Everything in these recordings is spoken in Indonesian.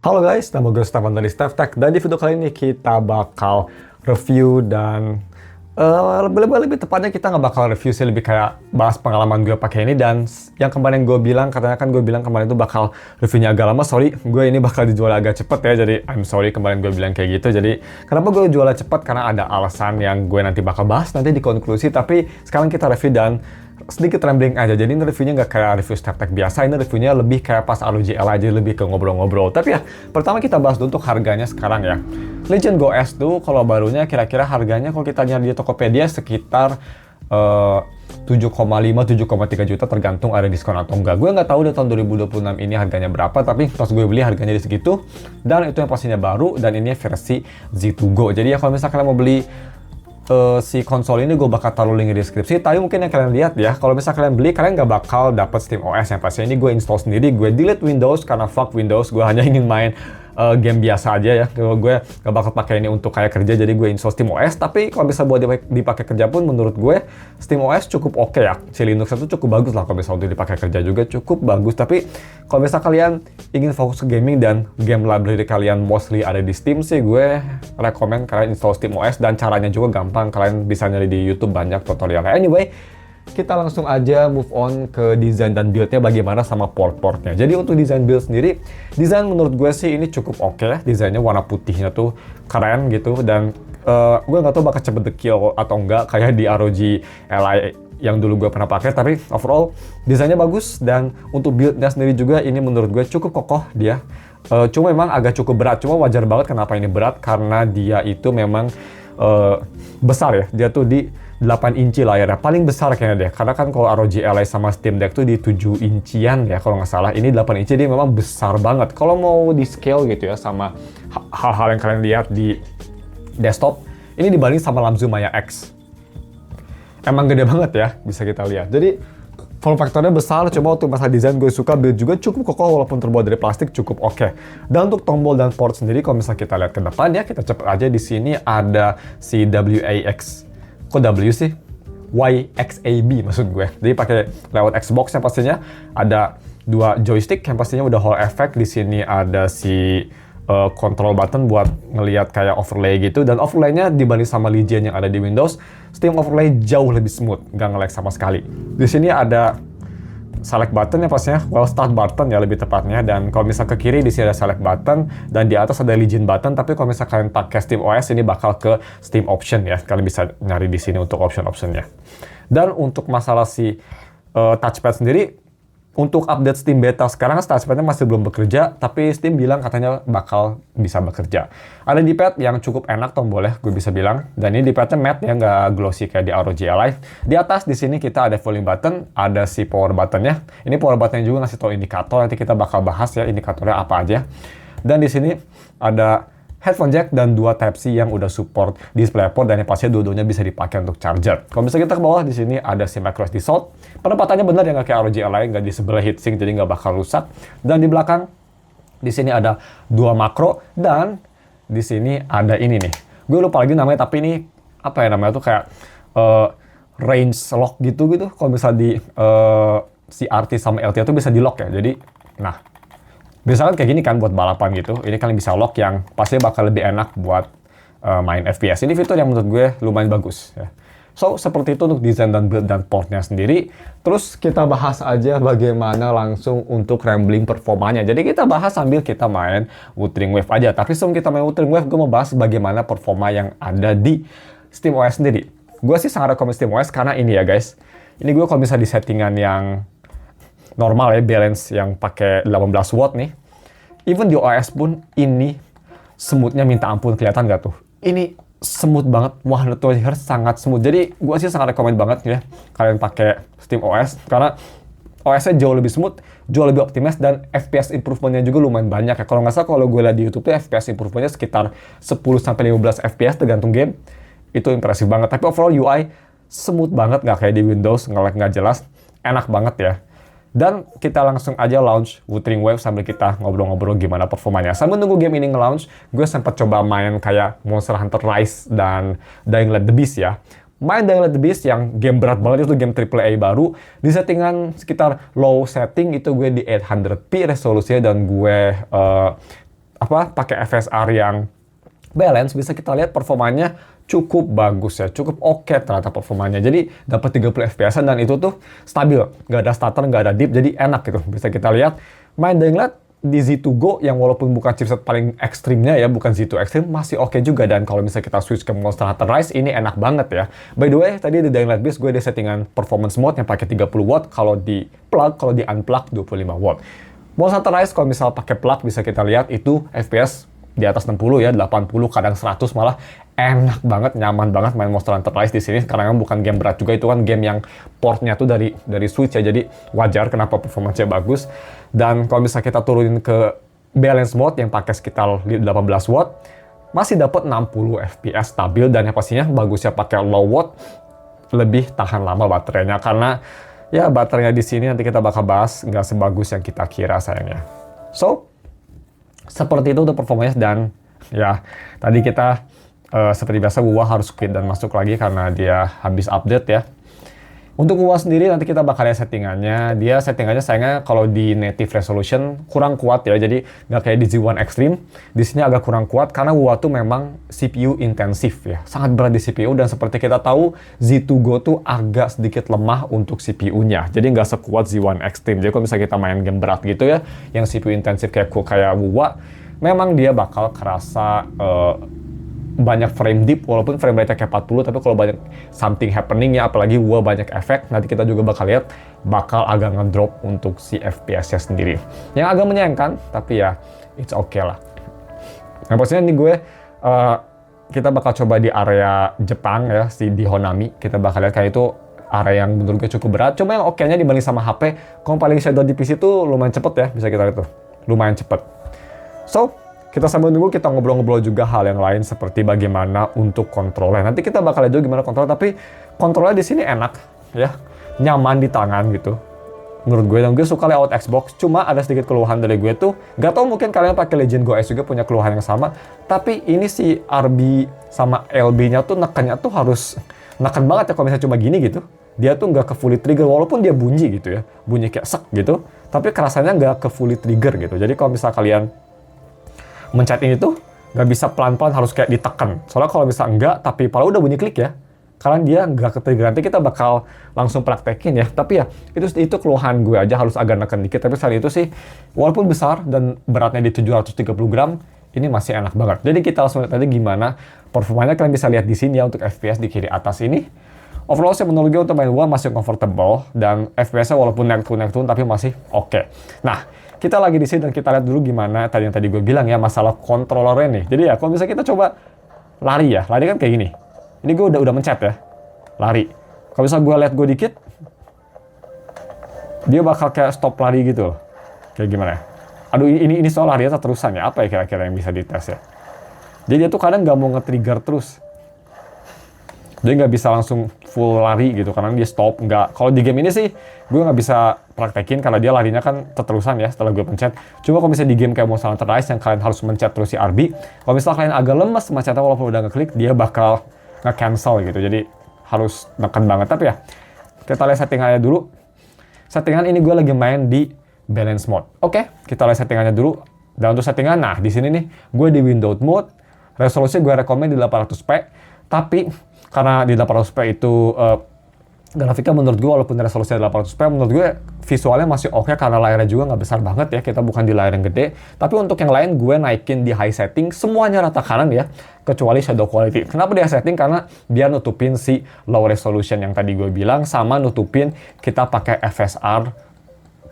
Halo guys, nama gue Stefan dari StefTech, dan di video kali ini kita bakal review dan lebih tepatnya kita nggak bakal review sih, lebih kayak bahas pengalaman gue pakai ini. Dan yang kemarin gue bilang, katanya kan gue bilang kemarin itu bakal reviewnya agak lama. Sorry, gue ini bakal dijual agak cepet ya, jadi I'm sorry kemarin gue bilang kayak gitu. Jadi kenapa gue jualnya cepet, karena ada alasan yang gue nanti bakal bahas nanti di konklusi. Tapi sekarang kita review dan sedikit rambling aja, jadi ini reviewnya nggak kayak review StefTech biasa, ini reviewnya lebih kayak pas ROG Ally aja, lebih ke ngobrol-ngobrol. Tapi ya, pertama kita bahas dulu untuk harganya sekarang ya. Legion Go S tuh kalau barunya kira-kira harganya kalau kita nyari di Tokopedia sekitar 7,5-7,3 juta tergantung ada diskon atau enggak. Gue nggak tahu di tahun 2026 ini harganya berapa, tapi pas gue beli harganya di segitu, dan itu yang pastinya baru, dan ini versi Z2 Go. Jadi ya kalau misalkan kalian mau beli si konsol ini, gue bakal taruh link di deskripsi. Tapi mungkin yang kalian lihat ya, kalau misalnya kalian beli, kalian nggak bakal dapet SteamOS. Yang pasti ini gue install sendiri, gue delete Windows karena fuck Windows. Gue hanya ingin main game biasa aja ya. Gue nggak bakal pakai ini untuk kayak kerja, jadi gue install SteamOS. Tapi kalau bisa buat dipakai kerja pun, menurut gue SteamOS cukup oke ya. Si Linux itu cukup bagus lah kalau misalnya untuk dipakai kerja juga cukup bagus. Tapi kalau misalnya kalian ingin fokus ke gaming dan game library kalian mostly ada di Steam sih, gue rekomen kalian install SteamOS, dan caranya juga gampang. Kalian bisa nyari di YouTube banyak tutorialnya. Anyway, kita langsung aja move on ke desain dan build-nya bagaimana sama port-portnya. Jadi untuk desain build sendiri, desain menurut gue sih ini cukup oke ya. Desainnya warna putihnya tuh keren gitu, dan gue nggak tahu bakal cepet kill atau enggak kayak di ROG Ally yang dulu gue pernah pakai. Tapi overall desainnya bagus, dan untuk build-nya sendiri juga ini menurut gue cukup kokoh dia. Cuma memang agak cukup berat, cuma wajar banget kenapa ini berat, karena dia itu memang besar ya. Dia tuh di 8 inci layarnya, paling besar kayaknya deh. Karena kan kalau ROG Ally sama Steam Deck tuh di 7 incian ya kalau nggak salah. Ini 8 inci, dia memang besar banget. Kalau mau di scale gitu ya sama hal-hal yang kalian lihat di desktop, ini dibanding sama Lamzu Maya X, emang gede banget ya, bisa kita lihat. Jadi form factornya besar, cuma untuk masalah desain gue suka. Build juga cukup kokoh walaupun terbuat dari plastik, cukup oke. Dan untuk tombol dan port sendiri, kalau misalnya kita lihat ke depan ya, kita cepet aja. Di sini ada si WAX, kok W sih? YXAB maksud gue. Jadi pakai lewat Xbox yang pastinya. Ada dua joystick yang pastinya udah Hall effect. Di sini ada si control button buat ngelihat kayak overlay gitu. Dan overlaynya dibanding sama Legion yang ada di Windows, Steam overlay jauh lebih smooth, nggak nge-lag sama sekali. Di sini ada select button ya pastinya, well start button ya lebih tepatnya. Dan kalau misal ke kiri di sini ada select button, dan di atas ada Legion button. Tapi kalau misal kalian pakai SteamOS, ini bakal ke Steam option ya. Kalian bisa nyari di sini untuk option-optionnya. Dan untuk masalah si touchpad sendiri, untuk update Steam Beta sekarang touchpadnya masih belum bekerja, tapi Steam bilang katanya bakal bisa bekerja. Ada D-pad yang cukup enak tombolnya, gue bisa bilang. Dan ini D-padnya matte ya, nggak glossy kayak di ROG Ally. Di atas di sini kita ada volume button, ada si power buttonnya. Ini power buttonnya juga ngasih tau indikator, nanti kita bakal bahas ya indikatornya apa aja. Dan di sini ada headphone jack dan dua Type-C yang udah support DisplayPort, dan yang pastinya dua-duanya bisa dipakai untuk charger. Kalau misalnya kita ke bawah, di sini ada si micro SD slot. Penempatannya benar ya, nggak kayak ROG Ally, nggak di sebelah heatsink, jadi nggak bakal rusak. Dan di belakang, di sini ada dua makro, dan di sini ada ini nih. Gue lupa lagi namanya, tapi ini apa ya namanya tuh, kayak range lock gitu. Kalau misalnya di CRT sama LT itu bisa di lock ya. Jadi, nah, misalkan kayak gini kan buat balapan gitu, ini kalian bisa lock, yang pasti bakal lebih enak buat main FPS. Ini fitur yang menurut gue lumayan bagus ya. So, seperti itu untuk desain dan build dan portnya sendiri. Terus kita bahas aja bagaimana langsung untuk rambling performanya. Jadi kita bahas sambil kita main Wuthering Wave aja. Tapi sebelum kita main Wuthering Wave, gue mau bahas bagaimana performa yang ada di SteamOS sendiri. Gue sih sangat rekomen SteamOS karena ini ya guys. Ini gue kalau bisa di settingan yang normal ya, balance yang pakai 18 watt nih, even di OS pun ini smoothnya minta ampun. Kelihatan nggak tuh? Ini smooth banget, 120 Hz sangat smooth. Jadi gue sih sangat rekomend banget ya kalian pakai SteamOS, karena OS-nya jauh lebih smooth, jauh lebih optimis, dan FPS improvement-nya juga lumayan banyak ya. Kalau nggak salah, kalau gue lihat di YouTube tuh FPS improvement-nya sekitar 10-15 FPS tergantung game. Itu impresif banget. Tapi overall UI smooth banget, nggak kayak di Windows, nge-lag nggak jelas, enak banget ya. Dan kita langsung aja launch Wuthering Wave sambil kita ngobrol-ngobrol gimana performanya. Sambil nunggu game ini nge-launch, gue sempat coba main kayak Monster Hunter Rise dan Dying Light The Beast ya. Main Dying Light The Beast yang game berat banget, itu game AAA baru. Di settingan sekitar low setting itu gue di 800p resolusinya, dan gue pakai FSR yang balance, bisa kita lihat performanya cukup bagus ya, cukup oke ternyata performanya. Jadi dapat 30 fps dan itu tuh stabil, nggak ada stutter, nggak ada dip, jadi enak gitu. Bisa kita lihat main Dying Light di Z2 Go yang walaupun bukan chipset paling ekstrimnya ya, bukan Z2 Extreme, masih oke juga. Dan kalau misalnya kita switch ke Monster Hunter Rise, ini enak banget ya. By the way, tadi di Dying Light Beast gue ada settingan performance mode yang pakai 30 watt, kalau di plug, kalau di unplug 25 watt. Monster Hunter Rise kalau misal pakai plug bisa kita lihat itu FPS di atas 60 ya, 80, kadang 100 malah. Enak banget, nyaman banget main Monster Hunter Rise di sini karena kan bukan game berat juga, itu kan game yang portnya tuh dari Switch ya, jadi wajar kenapa performanya bagus. Dan kalau misalnya kita turunin ke balance mode yang pakai sekitar 18 watt, masih dapat 60 fps stabil, dan yang pastinya bagusnya pakai low watt, lebih tahan lama baterainya karena ya baterainya di sini nanti kita bakal bahas nggak sebagus yang kita kira sayangnya. So seperti itu untuk performanya. Dan ya tadi kita seperti biasa Wuwa harus quit dan masuk lagi karena dia habis update ya. Untuk Wuwa sendiri nanti kita bakal lihat settingannya. Dia settingannya sayangnya kalau di native resolution kurang kuat ya, jadi nggak kayak di Z1 Extreme. Di sini agak kurang kuat karena Wuwa tuh memang CPU intensif ya, sangat berat di CPU, dan seperti kita tahu Z2 Go tuh agak sedikit lemah untuk CPU-nya, jadi nggak sekuat Z1 Extreme. Jadi kalau misalnya kita main game berat gitu ya, yang CPU intensif kayak Wuwa, memang dia bakal kerasa banyak frame dip, walaupun frame rate-nya kayak 40, tapi kalau banyak something happening ya, apalagi gua banyak efek, nanti kita juga bakal lihat, bakal agak ngedrop untuk si FPS-nya sendiri. Yang agak menyayangkan, tapi ya, it's okay lah. Nah, pastinya nih gue, kita bakal coba di area Jepang ya, di Honami, kita bakal lihat kayak itu area yang menurut gue cukup berat, cuma yang oke-nya dibanding sama HP, comparing shadow di PC tuh lumayan cepet ya, bisa kita lihat tuh, lumayan cepet. So, kita sambil nunggu, kita ngobrol-ngobrol juga hal yang lain seperti bagaimana untuk kontrolnya. Nanti kita bakal lihat juga gimana kontrol, tapi kontrolnya di sini enak ya, nyaman di tangan gitu. Menurut gue, dan gue suka layout Xbox, cuma ada sedikit keluhan dari gue tuh, gak tau mungkin kalian pakai Legend Go S juga punya keluhan yang sama, tapi ini si RB sama LB-nya tuh nekannya tuh harus neken banget ya kalau misalnya cuma gini gitu. Dia tuh nggak ke fully trigger, walaupun dia bunyi gitu ya, bunyi kayak sek gitu, tapi kerasanya nggak ke fully trigger gitu. Jadi kalau misalnya kalian mencet ini tuh nggak bisa pelan-pelan, harus kayak ditekan. Soalnya kalau bisa enggak, tapi kalau udah bunyi klik ya, karena dia nggak ke-trigger. Nanti kita bakal langsung praktekin ya. Tapi ya, itu keluhan gue aja, harus agak neken dikit. Tapi selain itu sih, walaupun besar dan beratnya di 730 gram, ini masih enak banget. Jadi kita langsung lihat aja gimana performanya. Kalian bisa lihat di sini ya untuk FPS di kiri atas ini. Overall sih menurut gue untuk main Wuwa masih comfortable, dan FPS-nya walaupun naik turun tapi masih oke. Nah, kita lagi di sini dan kita lihat dulu gimana yang tadi gue bilang ya, masalah controllernya nih. Jadi ya kalau misalnya kita coba lari ya, lari kan kayak gini. Ini gue udah mencet ya, lari. Kalau misalnya gue lihat gue dikit, dia bakal kayak stop lari gitu. Kayak gimana ya? Aduh, ini soal larinya terusan ya, apa ya kira-kira yang bisa dites ya? Jadi dia tuh kadang nggak mau nge-trigger terus. Dia nggak bisa langsung full lari gitu, karena dia stop. Nggak. Kalau di game ini sih, gue nggak bisa praktekin karena dia larinya kan terusan ya setelah gue pencet. Cuma kalau misalnya di game kayak Monster Hunter Rise yang kalian harus mencet terus si RB, kalau misalnya kalian agak lemes mencetnya walaupun udah ngeklik, dia bakal nge-cancel gitu. Jadi harus neken banget. Tapi ya, kita lihat settingannya dulu. Settingan ini gue lagi main di balance mode. Oke, kita lihat settingannya dulu. Dan untuk settingan, nah di sini nih, gue di window mode. Resolusi gue rekomend di 800p. Tapi karena di 800p itu grafiknya menurut gue walaupun resolusinya 800p, menurut gue visualnya masih oke karena layarnya juga nggak besar banget ya, kita bukan di layar yang gede. Tapi untuk yang lain gue naikin di high setting, semuanya rata kanan ya, kecuali shadow quality. Kenapa di high setting? Karena biar nutupin si low resolution yang tadi gue bilang, sama nutupin kita pakai FSR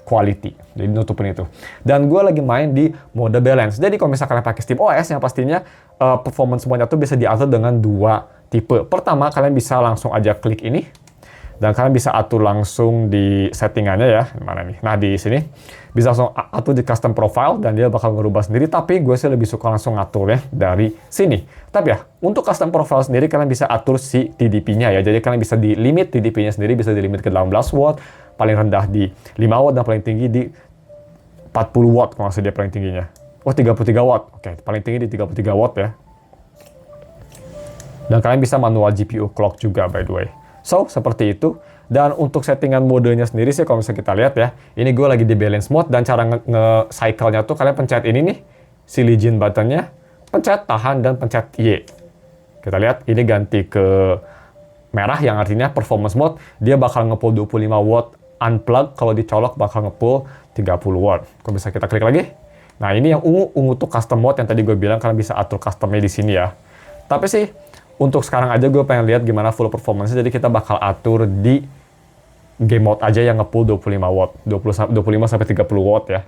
quality, jadi nutupin itu. Dan gue lagi main di mode balance. Jadi kalau misalkan kalian pakai SteamOS, yang pastinya performance semuanya tuh bisa diatur dengan dua tipe. Pertama, kalian bisa langsung aja klik ini, dan kalian bisa atur langsung di settingannya ya. Mana nih? Nah, di sini bisa langsung atur di custom profile, dan dia bakal ngerubah sendiri. Tapi gue sih lebih suka langsung ngaturnya dari sini. Tapi ya, untuk custom profile sendiri kalian bisa atur si TDP-nya ya. Jadi kalian bisa di limit TDP-nya sendiri, bisa di limit ke 18 watt, paling rendah di 5 watt, dan paling tinggi di 40 watt kalau nggak salah dia paling tingginya. Oh, 33 watt. Oke, paling tinggi di 33 watt ya. Dan kalian bisa manual GPU clock juga by the way. So, seperti itu. Dan untuk settingan modenya sendiri sih kalau misalnya kita lihat ya, ini gue lagi di balance mode, dan cara nge-cycle-nya tuh kalian pencet ini nih, si Legion buttonnya, pencet tahan dan pencet Y. Kita lihat ini ganti ke merah yang artinya performance mode, dia bakal nge-pull 25 watt unplug, kalau dicolok bakal nge-pull 30 watt. Kalau bisa kita klik lagi. Nah, ini yang ungu tuh custom mode yang tadi gue bilang, karena bisa atur customnya di sini ya. Tapi sih, untuk sekarang aja gue pengen lihat gimana full performance, jadi kita bakal atur di game mode aja yang nge-pull 25 watt, 25 sampai 30 watt ya.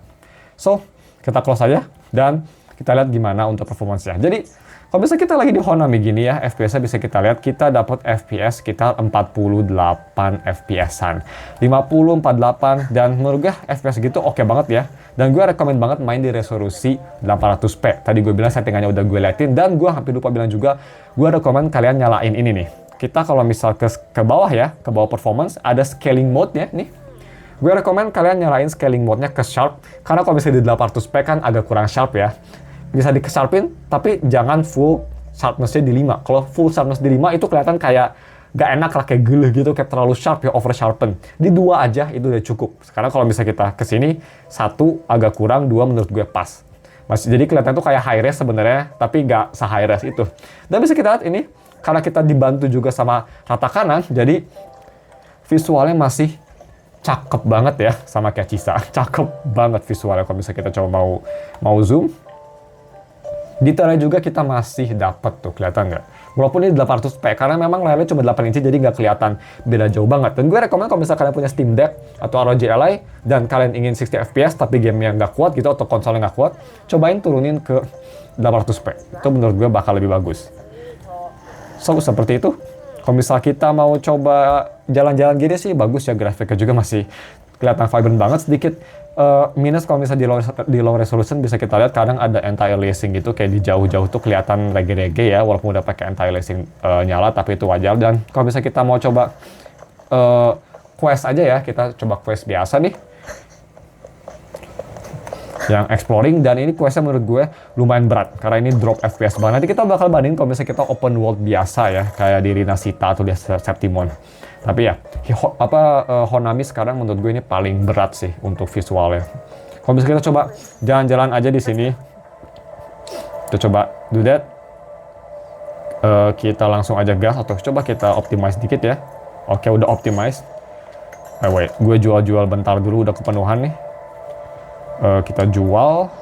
So, kita close aja dan kita lihat gimana untuk performance-nya. Jadi, kalau bisa kita lagi di Honami gini ya, FPS-nya bisa kita lihat, kita dapat FPS sekitar 48 FPS-an. 50, 48, dan menurut gue FPS gitu oke banget ya. Dan gue rekomen banget main di resolusi 800p. Tadi gue bilang settingannya udah gue liatin, dan gue hampir lupa bilang juga, gue rekomen kalian nyalain ini nih. Kita kalau misal ke bawah ya, ke bawah performance, ada scaling mode-nya nih. Gue rekomen kalian nyalain scaling mode-nya ke sharp, karena kalau misalnya di 800p kan agak kurang sharp ya. Bisa dikesharpin, tapi jangan full sharpness-nya di 5. Kalau full sharpness di 5 itu kelihatan kayak gak enak lah, kayak geleh gitu, kayak terlalu sharp ya, over sharpen. Di 2 aja itu udah cukup. Sekarang kalau misalnya kita kesini, 1 agak kurang, 2 menurut gue pas. Jadi kelihatan tuh kayak high res sebenarnya, tapi gak se-high res itu. Dan bisa kita lihat ini, karena kita dibantu juga sama rata kanan, jadi visualnya masih cakep banget ya, sama kayak Cisa. Cakep banget visualnya kalau misalnya kita coba mau zoom. Detailnya juga kita masih dapat tuh, kelihatan nggak? Walaupun ini 800p, karena memang layarnya cuma 8 inci, jadi nggak kelihatan beda jauh banget. Dan gue rekomen kalau misalnya kalian punya Steam Deck atau ROG Ally, dan kalian ingin 60 fps, tapi gamenya nggak kuat gitu, atau konsolnya nggak kuat, cobain turunin ke 800p. Itu menurut gue bakal lebih bagus. So, seperti itu. Kalau misalnya kita mau coba jalan-jalan gini sih, bagus ya, grafiknya juga masih kelihatan vibrant banget. Sedikit minus kalau misalnya di low resolution bisa kita lihat kadang ada anti-aliasing gitu, kayak di jauh-jauh tuh kelihatan rege-rege ya, walaupun udah pakai anti-aliasing nyala, tapi itu wajar. Dan kalau misalnya kita mau coba quest aja ya, kita coba quest biasa nih, yang exploring, dan ini questnya menurut gue lumayan berat karena ini drop FPS banget. Nanti kita bakal bandingin kalau misalnya kita open world biasa ya, kayak di Rinasita atau di Septimon. Tapi ya, Honami sekarang menurut gue ini paling berat sih untuk visualnya. Kalau misalnya kita coba jalan-jalan aja di sini, kita coba do that. Kita langsung aja gas, atau coba kita optimize dikit ya. Oke, udah optimize. Wait, gue jual-jual bentar dulu, udah kepenuhan nih. Kita jual,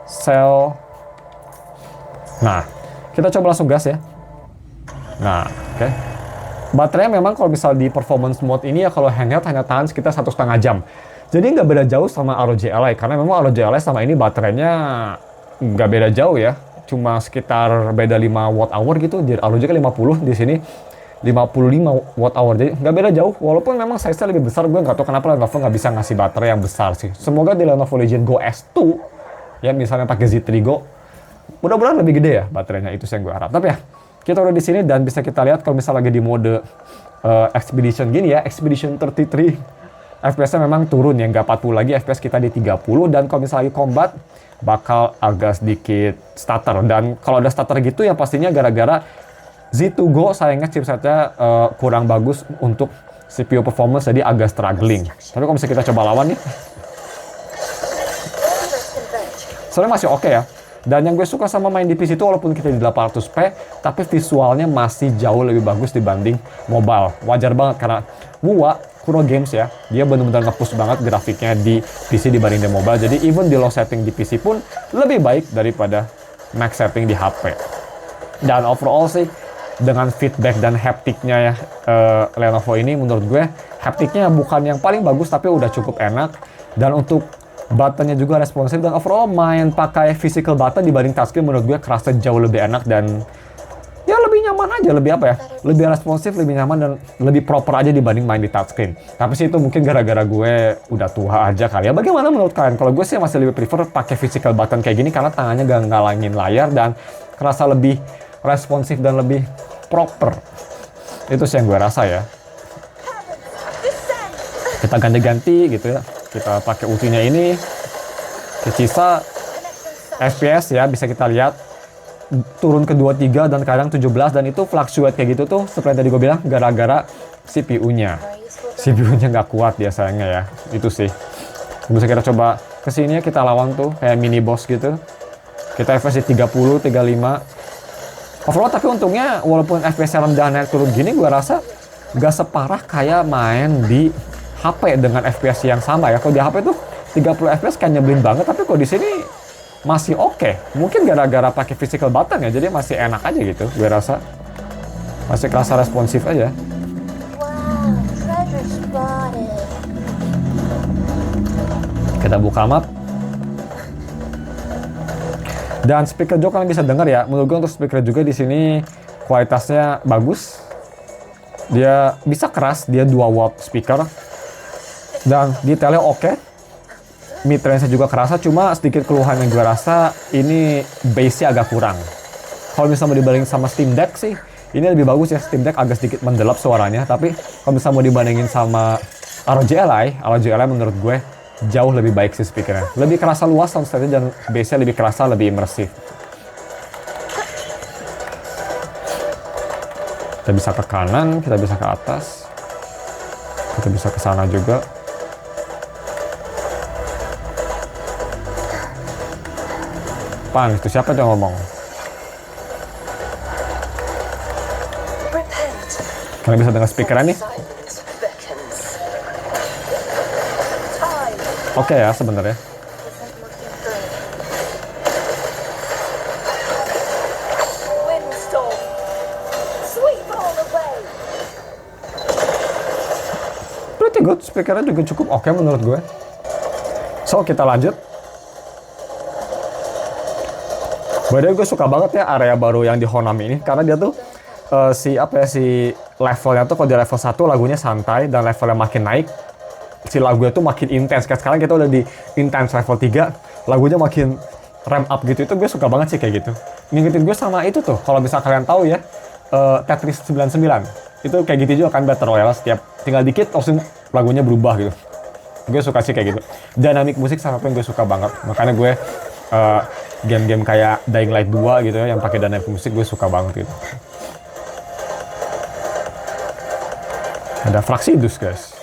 sell. Nah, kita coba langsung gas ya. Nah, oke. Baterainya memang kalau misal di performance mode ini ya, kalau handheld hanya tahan sekitar 1,5 jam. Jadi nggak beda jauh sama ROG Ally, karena memang ROG Ally sama ini baterainya nggak beda jauh ya. Cuma sekitar beda 5 watt hour gitu. Di ROG kan 50, di sini 55 watt hour. Jadi nggak beda jauh, walaupun memang size-nya lebih besar. Gue nggak tahu kenapa Lenovo nggak bisa ngasih baterai yang besar sih. Semoga di Lenovo Legion Go S2, ya misalnya pakai Z3 Go, mudah-mudahan lebih gede ya baterainya, itu yang gue harap. Tapi ya, kita udah di sini dan bisa kita lihat kalau misalnya lagi di mode Expedition gini ya, Expedition 33, FPS-nya memang turun ya, nggak 40 lagi, FPS kita di 30, dan kalau misalnya lagi combat, bakal agak sedikit stutter. Dan kalau ada stutter gitu ya pastinya gara-gara Z2 Go sayangnya chipsetnya kurang bagus untuk CPU performance, jadi agak struggling. Tapi kalau misalnya kita coba lawan nih, sebenarnya masih oke ya. Dan yang gue suka sama main di PC itu walaupun kita di 800p, tapi visualnya masih jauh lebih bagus dibanding mobile. Wajar banget karena WUA, Kuro Games ya, dia benar-benar nge-push banget grafiknya di PC dibanding di mobile. Jadi even di low setting di PC pun lebih baik daripada max setting di HP. Dan overall sih, dengan feedback dan haptiknya ya, Lenovo ini menurut gue haptiknya bukan yang paling bagus, tapi udah cukup enak. Dan untuk buttonnya juga responsif, dan overall main pakai physical button dibanding touchscreen menurut gue kerasa jauh lebih enak, dan ya lebih nyaman aja, lebih apa ya, lebih responsif, lebih nyaman, dan lebih proper aja dibanding main di touchscreen. Tapi sih itu mungkin gara-gara gue udah tua aja kali ya. Bagaimana menurut kalian? Kalau gue sih masih lebih prefer pakai physical button kayak gini karena tangannya gak ngalangin layar dan kerasa lebih responsif dan lebih proper. Itu sih yang gue rasa ya. Kita ganti-ganti gitu ya. Kita pakai ultinya ini, Cisa FPS ya, bisa kita lihat turun ke 23 dan kadang 17, dan itu fluctuate kayak gitu tuh seperti tadi gue bilang gara-gara CPU-nya nggak kuat dia sayangnya ya. Itu sih. Bisa kita coba kesini ya, kita lawan tuh kayak mini boss gitu. Kita FPS di 30, 35. Overall tapi untungnya walaupun FPS rendah naik turun gini, gue rasa gak separah kayak main di HP dengan FPS yang sama ya. Kalau di HP tuh 30 FPS kan nyebelin banget, tapi kok di sini masih oke. Mungkin gara-gara pakai physical button ya, jadi masih enak aja gitu. Gue rasa masih kerasa responsif aja. Wow, treasure spotted. Kita buka map. Dan speaker juga kalian bisa dengar ya. Menurut gue untuk speaker juga di sini kualitasnya bagus. Dia bisa keras, dia 2 watt speaker. Dan detailnya oke. Mid range-nya juga kerasa, cuma sedikit keluhan yang gue rasa ini bass-nya agak kurang. Kalau misalnya mau dibandingin sama Steam Deck sih, ini lebih bagus ya. Steam Deck agak sedikit mendelap suaranya, tapi kalau misalnya mau dibandingin sama ROG Ally menurut gue jauh lebih baik sih speakernya. Lebih kerasa luas soundstage dan bass-nya lebih kerasa, lebih imersif. Kita bisa ke kanan, kita bisa ke atas, kita bisa ke sana juga. Pan, itu siapa yang ngomong? Repent. Kalian bisa dengar speakernya nih? Silence beckons. Time Oke ya sebenarnya. isn't looking good. Windstorm. Sweep all away. Pretty good, speakernya juga cukup oke menurut gue. So, kita lanjut. By the way, gue suka banget ya area baru yang di Honami ini, karena dia tuh si levelnya tuh kalau di level 1 lagunya santai, dan levelnya makin naik si lagunya tuh makin intens. Kayak sekarang kita udah di intense level 3, lagunya makin ramp up gitu. Itu gue suka banget sih kayak gitu. Ngingetin gue sama itu tuh, kalau bisa kalian tahu ya, Tetris 99 itu kayak gitu juga kan, Battle Royale, setiap tinggal dikit langsung lagunya berubah gitu. Gue suka sih kayak gitu. Dynamic musik sama apa yang gue suka banget. Makanya gue game-game kayak Dying Light 2 gitu ya, yang pakai dynamic musik gue suka banget gitu. Ada Fraxidus guys.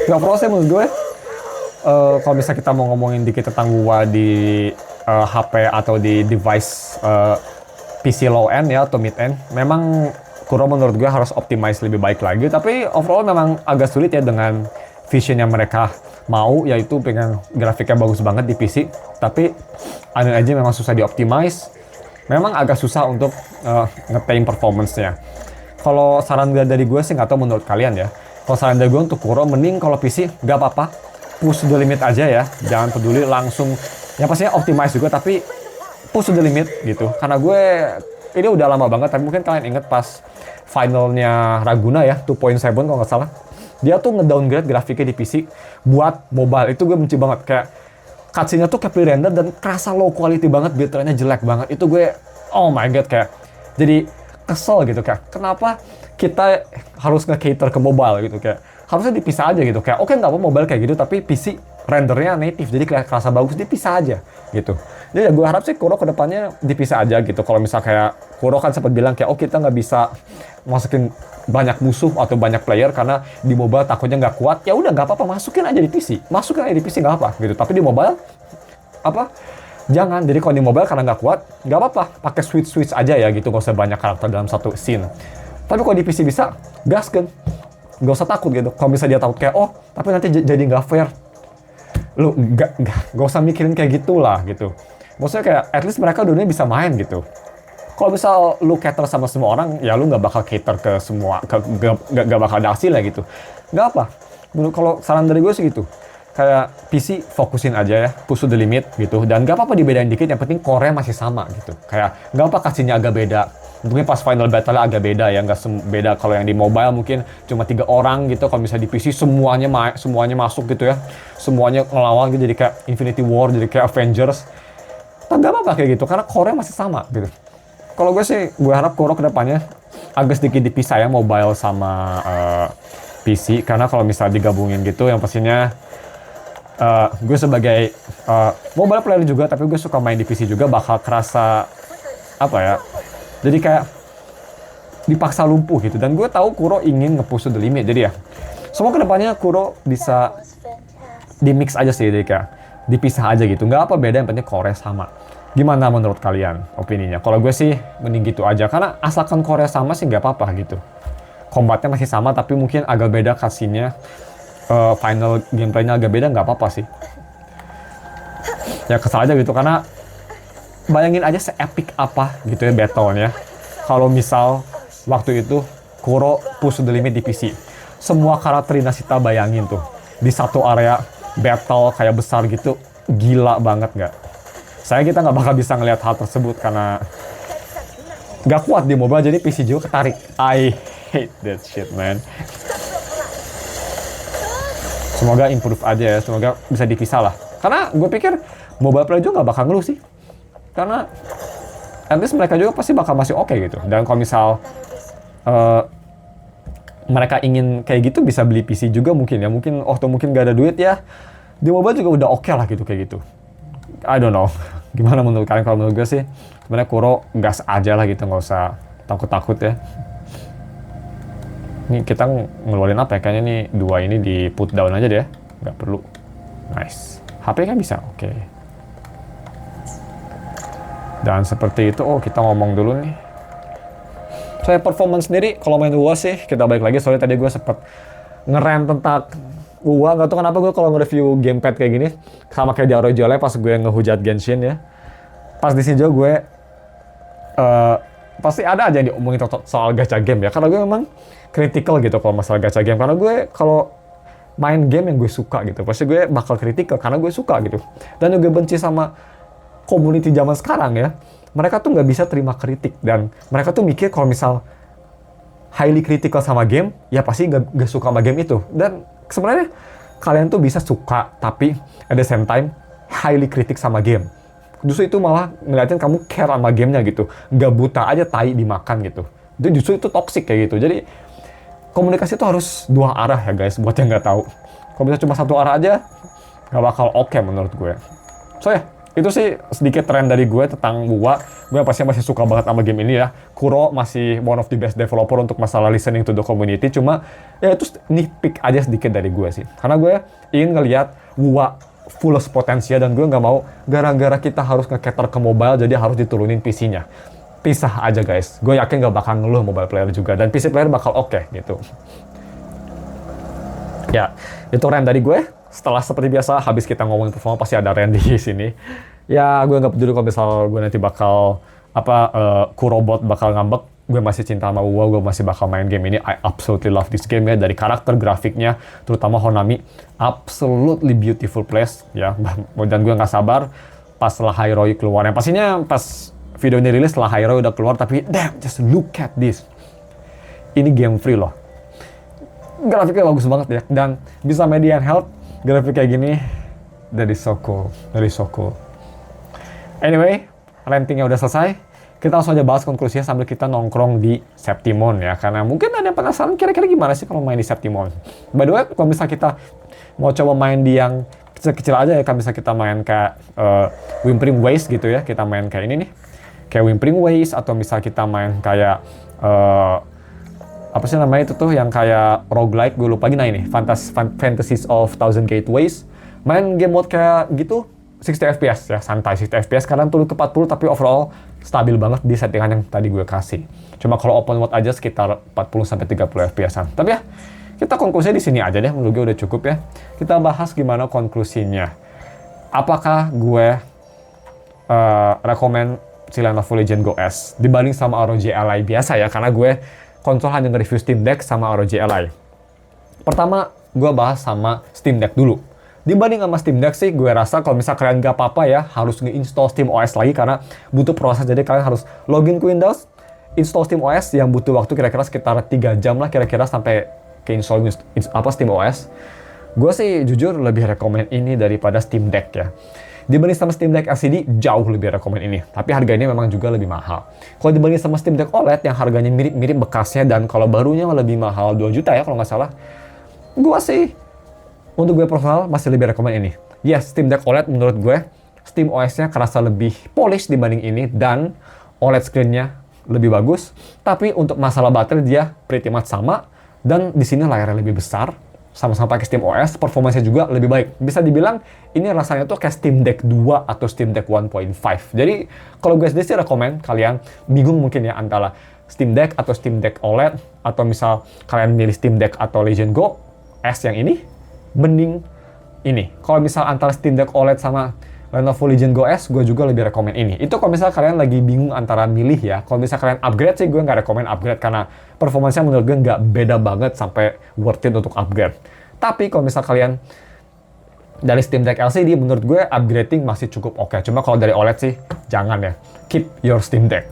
Nggak proses menurut gue. Kalau misalnya kita mau ngomongin dikit tentang gua di HP atau di device PC low end ya atau mid end, memang Kuro menurut gue harus optimize lebih baik lagi. Tapi overall memang agak sulit ya dengan vision yang mereka mau, yaitu pengen grafiknya bagus banget di PC, tapi aneh aja memang susah di-optimize. Memang agak susah untuk nge-tame performance-nya. Kalau saran dari gue sih, nggak tahu menurut kalian ya. Kalau saran dari gue untuk Kuro, mending kalau PC nggak apa-apa, push the limit aja ya. Jangan peduli langsung, yang pastinya optimize juga, tapi push the limit gitu. Karena gue, ini udah lama banget, tapi mungkin kalian inget pas finalnya Raguna ya, 2.7 kalau nggak salah. Dia tuh ngedowngrade grafiknya di PC buat mobile. Itu gue benci banget. Kayak cutscene-nya tuh kayak pre-render dan kerasa low quality banget, bitrate-nya jelek banget. Itu gue, oh my god, kayak jadi kesel gitu. Kayak kenapa kita harus nge-cater ke mobile gitu. Kayak harusnya dipisah aja gitu. Kayak oke, nggak apa mobile kayak gitu, tapi PC rendernya native, jadi kerasa bagus, dipisah aja gitu. Jadi ya gue harap sih Kuro kedepannya dipisah aja gitu. Kalau misal kayak Kuro kan sempat bilang kayak, oh kita nggak bisa masukin banyak musuh atau banyak player karena di mobile takutnya nggak kuat. Ya udah nggak apa-apa, masukin aja di PC, masukin aja di PC nggak apa gitu. Tapi di mobile apa? Jangan. Jadi kalau di mobile karena nggak kuat, nggak apa-apa, pakai switch aja ya gitu. Nggak usah banyak karakter dalam satu scene. Tapi kalau di PC bisa, gaskan. Nggak usah takut gitu. Kalau misalnya dia takut kayak, oh tapi nanti jadi nggak fair, lu nggak usah mikirin kayak gitulah gitu. Maksudnya kayak at least mereka dunia bisa main gitu. Kalau misal lu cater sama semua orang, ya lu nggak bakal cater ke semua, nggak bakal ada hasilnya gitu. Nggak apa. Menurut kalau saran dari gue sih gitu. Kayak PC fokusin aja ya, push to the limit gitu. Dan nggak apa-apa dibedain dikit, yang penting core masih sama gitu. Kayak nggak apa kasihnya agak beda. Mungkin pas final battle agak beda ya, nggak beda. Kalau yang di mobile mungkin cuma 3 orang gitu. Kalau misalnya di PC semuanya masuk gitu ya, semuanya ngelawan gitu, jadi kayak Infinity War, jadi kayak Avengers. Tapi nggak apa-apa kayak gitu, karena core masih sama gitu. Kalau gue sih, gue harap Kuro kedepannya agak sedikit dipisah ya, mobile sama PC. Karena kalau misalnya digabungin gitu, yang pastinya gue sebagai mobile player juga, tapi gue suka main di PC juga, bakal kerasa apa ya? Jadi kayak dipaksa lumpuh gitu. Dan gue tahu Kuro ingin nge-push the limit. Jadi ya, semua kedepannya Kuro bisa was fantastic. di mix aja sih, jadi kayak dipisah aja gitu. Nggak apa beda, yang penting core sama. Gimana menurut kalian opininya? Kalau gue sih mending gitu aja, karena asalkan Korea sama sih nggak apa-apa gitu. Combatnya masih sama tapi mungkin agak beda cutscene-nya, final gameplaynya agak beda, nggak apa-apa sih. Ya kesal aja gitu, karena bayangin aja se-epic apa gitu ya battle-nya. Kalau misal waktu itu Kuro push the limit di PC. Semua karakter Inazita bayangin tuh. Di satu area battle kayak besar gitu, gila banget nggak? Saya kita nggak bakal bisa ngelihat hal tersebut karena nggak kuat di mobile, jadi PC juga ketarik. I hate that shit, man. Semoga improve aja ya, semoga bisa dipisah lah. Karena gue pikir mobile player juga nggak bakal ngeluh sih. Karena at least mereka juga pasti bakal masih oke gitu. Dan kalau misal mereka ingin kayak gitu bisa beli PC juga mungkin ya. Mungkin mungkin gak ada duit ya. Di mobile juga udah oke lah gitu kayak gitu. I don't know. Gimana menurut kalian? Kalau menurut gue sih sebenarnya Kuro gas aja lah gitu, nggak usah takut-takut ya. Ini kita ngeluarin apa ya? Kayaknya nih dua ini di put down aja deh ya. Nggak perlu. Nice. HP kan bisa? Oke. Dan seperti itu, kita ngomong dulu nih. Saya performance sendiri, kalau main UA sih, kita balik lagi. Soalnya tadi gue sempet ngerant tentang UA. Gak tau kenapa gue kalau nge-review gamepad kayak gini, sama kayak di ROG pas gue ngehujat Genshin ya. Pas di sini juga gue, pasti ada aja yang diomongin soal gacha game ya. Karena gue memang critical gitu kalau masalah gacha game. Karena gue kalau main game yang gue suka gitu, pasti gue bakal critical karena gue suka gitu. Dan juga benci sama community zaman sekarang ya, mereka tuh nggak bisa terima kritik dan mereka tuh mikir kalau misal highly critical sama game, ya pasti nggak suka sama game itu. Dan sebenarnya kalian tuh bisa suka tapi at the same time highly kritik sama game. Justru itu malah ngeliatin kamu care sama gamenya gitu, nggak buta aja tai dimakan gitu. Itu justru itu toxic kayak gitu. Jadi komunikasi itu harus dua arah ya guys, buat yang nggak tahu. Kalau bisa cuma satu arah aja, nggak bakal oke menurut gue. So ya, itu sih sedikit tren dari gue tentang WoW. Gue pasti masih suka banget sama game ini ya. Kuro masih one of the best developer untuk masalah listening to the community. Cuma ya itu nitpick aja sedikit dari gue sih. Karena gue ingin ngelihat WoW full potensial dan gue nggak mau gara-gara kita harus nge-cater ke mobile jadi harus diturunin PC-nya. Pisah aja guys. Gue yakin nggak bakal ngeluh mobile player juga dan PC player bakal oke gitu. Ya, itu rant dari gue. Setelah seperti biasa, habis kita ngomongin performa pasti ada rant di sini. Ya, gue nggak peduli kalau misal gue nanti bakal Kurobot bakal ngambek. Gue masih cinta sama WoW, gue masih bakal main game ini. I absolutely love this game ya, dari karakter grafiknya, terutama Honami, absolutely beautiful place ya. Dan gue nggak sabar pas Lahairoi keluar. Yang pastinya pas video ini rilis Lahairoi udah keluar, tapi damn, just look at this. Ini game free loh. Grafiknya bagus banget ya, dan bisa media handheld. Grafik kayak gini, that is so cool, very so cool. Anyway, rantingnya udah selesai. Kita langsung aja bahas konklusinya sambil kita nongkrong di Septimon ya. Karena mungkin ada yang penasaran kira-kira gimana sih kalau main di Septimon. By the way, kalau misalnya kita mau coba main di yang kecil-kecil aja ya, kan bisa kita main kayak Whimpering Waste gitu ya. Kita main kayak ini nih, kayak Whimpering Waste, atau misal kita main kayak apa sih namanya itu tuh yang kayak roguelike, gue lupa gini ini, Fantasies of Thousand Gateways. Main game mode kayak gitu 60 fps ya, santai 60 fps, kadang turun ke 40 tapi overall stabil banget di settingan yang tadi gue kasih. Cuma kalau open world aja sekitar 40-30 fps-an. Tapi ya, kita konklusinya di sini aja deh, menurut gue udah cukup ya. Kita bahas gimana konklusinya. Apakah gue rekomen si Lenovo Legion Go S dibanding sama ROG Ally biasa ya, karena gue konsol hanya nge-review Steam Deck sama ROG Ally. Pertama, gue bahas sama Steam Deck dulu. Dibanding sama Steam Deck sih, gue rasa kalau misal kalian nggak apa-apa ya, harus nge-install Steam OS lagi karena butuh proses. Jadi kalian harus login ke Windows, install Steam OS yang butuh waktu kira-kira sekitar 3 jam lah kira-kira sampai ke install Steam OS. Gue sih jujur lebih rekomen ini daripada Steam Deck ya. Dibanding sama Steam Deck LCD, jauh lebih rekomen ini. Tapi harganya memang juga lebih mahal. Kalau dibanding sama Steam Deck OLED yang harganya mirip-mirip bekasnya, dan kalau barunya lebih mahal 2 juta ya kalau nggak salah. Gue sih, untuk gue personal, masih lebih rekomen ini. Yes, Steam Deck OLED menurut gue, Steam OS-nya kerasa lebih polish dibanding ini, dan OLED screen-nya lebih bagus. Tapi untuk masalah baterai dia pretty much sama, dan di sini layarnya lebih besar. sama-sama pakai Steam OS, performanya juga lebih baik. Bisa dibilang ini rasanya tuh kayak Steam Deck 2 atau Steam Deck 1.5. Jadi kalau gue sendiri sih rekomen kalian bingung mungkin ya antara Steam Deck atau Steam Deck OLED, atau misal kalian milih Steam Deck atau Legion Go S yang ini, mending ini. Kalau misal antara Steam Deck OLED sama Lenovo Legion Go S, gue juga lebih rekomen ini. Itu kalau misal kalian lagi bingung antara milih ya. Kalau misal kalian upgrade sih, gue nggak rekomen upgrade karena performanya menurut gue nggak beda banget sampai worth it untuk upgrade. Tapi kalau misal kalian dari Steam Deck LCD, menurut gue upgrading masih cukup oke. Cuma kalau dari OLED sih, jangan ya. Keep your Steam Deck.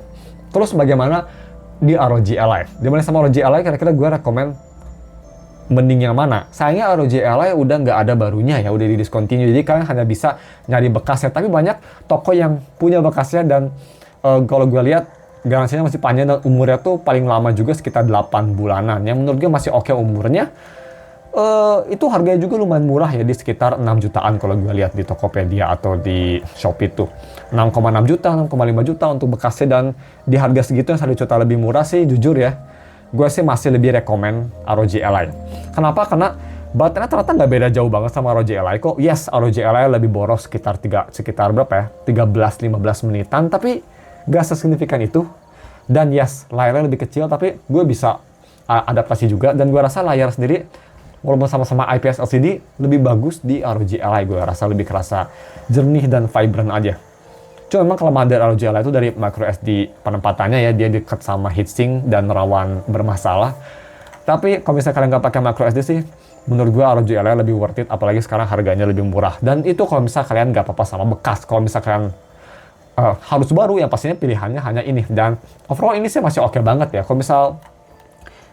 Terus bagaimana di ROG Ally? Dimana sama ROG Ally, kira-kira gue rekomen mending yang mana? Sayangnya ROG Ally udah nggak ada barunya ya, udah di discontinue. Jadi kalian hanya bisa nyari bekasnya. Tapi banyak toko yang punya bekasnya dan kalau gue lihat garansinya masih panjang dan umurnya tuh paling lama juga sekitar 8 bulanan. Yang menurut gue masih oke umurnya. Itu harganya juga lumayan murah ya, di sekitar 6 jutaan kalau gue lihat di Tokopedia atau di Shopee itu. 6,6 juta, 6,5 juta untuk bekasnya, dan di harga segitu yang 1 juta lebih murah sih jujur ya, gue sih masih lebih rekomen ROG Ally. Kenapa? Karena baterainya ternyata nggak beda jauh banget sama ROG Ally kok. Yes, ROG Ally lebih boros sekitar berapa ya? 13-15 menitan, tapi nggak sesignifikan itu. Dan yes, layarnya lebih kecil, tapi gue bisa adaptasi juga, dan gue rasa layar sendiri walaupun sama-sama IPS LCD lebih bagus di ROG Ally. Gue rasa lebih kerasa jernih dan vibrant aja. Cuma memang kelemahan dari ROG Ally itu dari microSD penempatannya ya, dia dekat sama heatsink dan rawan bermasalah. Tapi kalau misalnya kalian nggak pakai microSD sih, menurut gue ROG Ally lebih worth it, apalagi sekarang harganya lebih murah. Dan itu kalau misalnya kalian nggak apa-apa sama bekas. Kalau misalnya kalian harus baru, yang pastinya pilihannya hanya ini. Dan overall ini sih masih oke banget ya. Kalau misal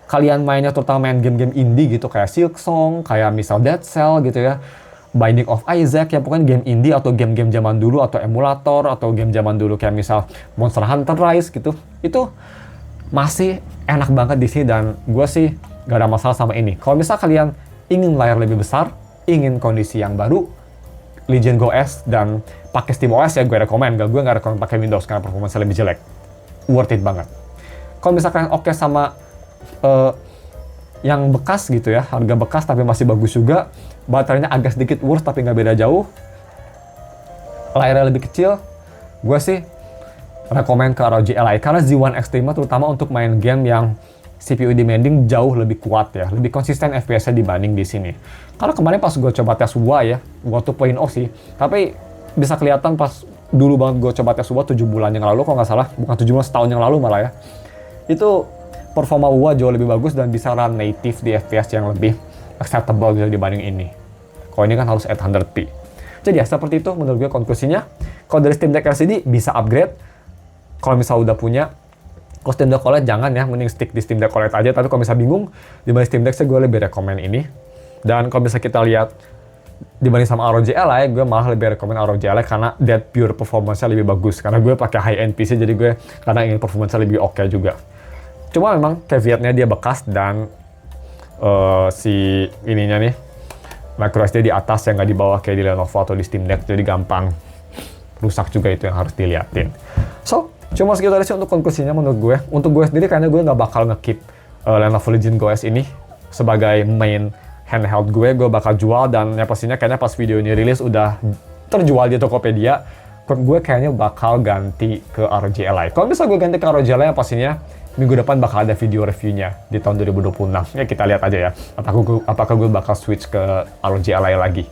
kalian mainnya terutama main game-game indie gitu, kayak Silksong, kayak misal Dead Cell gitu ya, Binding of Isaac, ya pokoknya game indie atau game-game zaman dulu, atau emulator, atau game zaman dulu kayak misal Monster Hunter Rise gitu, itu masih enak banget di sini, dan gue sih gak ada masalah sama ini. Kalau misal kalian ingin layar lebih besar, ingin kondisi yang baru, Legion Go S dan pakai Steam OS ya gue rekomen. Gue gak rekomen pakai Windows karena performanya lebih jelek. Worth it banget. Kalau misalkan oke sama yang bekas gitu ya, harga bekas tapi masih bagus juga, baterainya agak sedikit worse tapi nggak beda jauh, layarnya lebih kecil, gue sih rekomen ke ROG Ally karena Z1 Extreme terutama untuk main game yang CPU demanding jauh lebih kuat ya, lebih konsisten FPS-nya dibanding di sini. Karena kemarin pas gue coba tes WA ya, WA 2.0 sih, tapi bisa kelihatan pas dulu banget gue coba tes WA 7 bulan yang lalu kalau nggak salah, bukan 7 bulan, setahun yang lalu malah ya, itu performa UA jauh lebih bagus dan bisa run native di FPS yang lebih acceptable gitu dibanding ini. Kalau ini kan harus 800p. Jadi ya seperti itu menurut gue konklusinya. Kalau dari Steam Deck LCD bisa upgrade. Kalau misal udah punya. Kalau Steam Deck OLED jangan ya, mending stick di Steam Deck OLED aja. Tapi kalau misal bingung, dibanding Steam Deck gue lebih rekomen ini. Dan kalau bisa kita lihat dibanding sama ROG Ally, gue malah lebih rekomen ROG Ally karena that pure performance-nya lebih bagus. Karena gue pakai high-end PC, jadi gue karena ingin performance-nya lebih oke juga. Cuma memang caveat-nya dia bekas dan si ininya nih microSD di atas yang nggak di bawah kayak di Lenovo atau di Steam Deck, jadi gampang rusak juga, itu yang harus diliatin. So, cuma segitu aja sih untuk konklusinya menurut gue. Untuk gue sendiri kayaknya gue nggak bakal nge-keep Lenovo Legion Go S ini sebagai main handheld gue bakal jual, dan ya pastinya kayaknya pas video ini rilis udah terjual di Tokopedia, gue kayaknya bakal ganti ke ROG Ally. Kalau misalnya gue ganti ke ROG Ally, pastinya minggu depan bakal ada video reviewnya di tahun 2026. Ya kita lihat aja ya, apakah gue bakal switch ke ROG Ally lagi.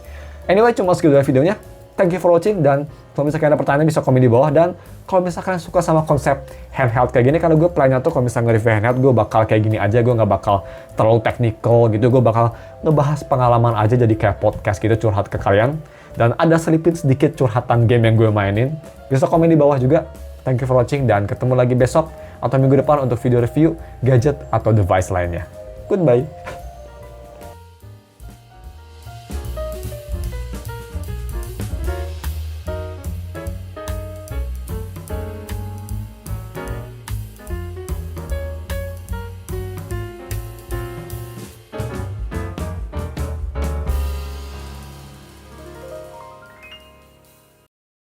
Anyway, cuma segitu dari videonya. Thank you for watching, dan kalau misalkan ada pertanyaan bisa komen di bawah. Dan kalau misalkan suka sama konsep handheld kayak gini, karena gue plannya tuh kalau misalkan nge-review handheld, gue bakal kayak gini aja, gue nggak bakal terlalu technical gitu, gue bakal ngebahas pengalaman aja jadi kayak podcast gitu, curhat ke kalian. Dan ada selipin sedikit curhatan game yang gue mainin. Bisa komen di bawah juga. Thank you for watching, dan ketemu lagi besok atau minggu depan untuk video review gadget atau device lainnya. Goodbye.